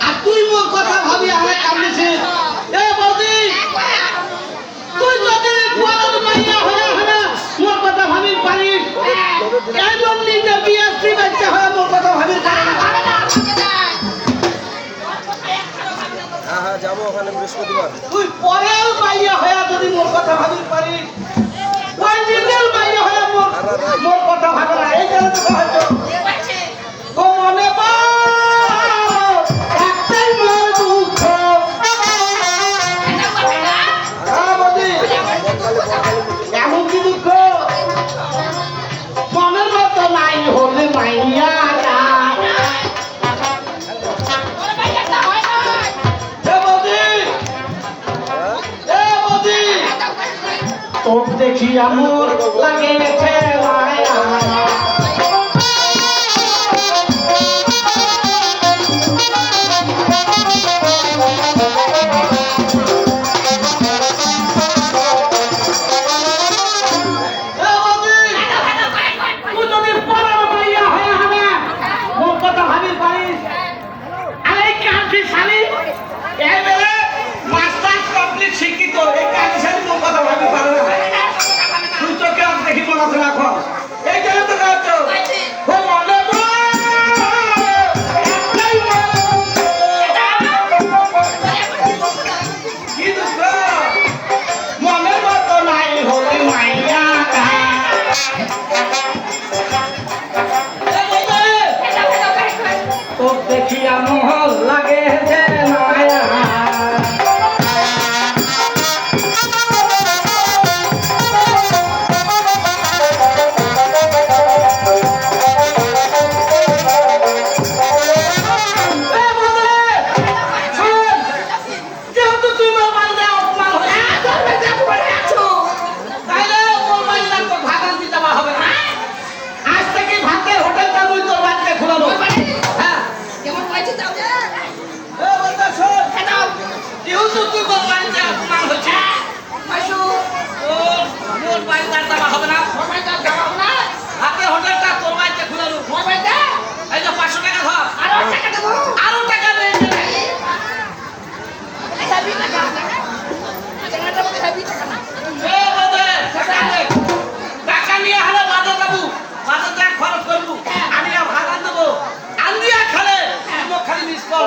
আর তুই মোর কথা ভাবি আমার কান্দিছিস এ বৌদি তুই যদি বড় মাইয়া হয়ে হয়ে মোর কথা ভাবি পারিস এমন নিজে বিএসসি বাচ্চা হয়ে মোর কথা ভাবি পারিস হ্যাঁ যাবো ওখানে বৃহস্পতিবার। তুই পরেও মাইয়া হয়ে যদি মোর কথা ভাবি পারিস ওই নিজের মাইয়া হয়ে মোর কথা ভাবে না এই জন্য তো হয়তো ও মনে একটাই মোর দুঃখ এমন কি দুঃখ মনের মতো নাই হলে মাইয়া তোর দেখি আমার লাগেছে মায়া শিক্ষিত এই কাজে সাথে মোর কথা ভাবি পারে না তুই তো কেউ দেখি মনে রাখো এই জন্য তো কাজ ও মনে কি দুঃখ মনের মতো নাই হলে মাইয়া তো দেখিয়া মোহর লাগে যে মায়া খরচ করবো আমি ভাড়া দেবো আন্দিয়া খালে খালি মিস কল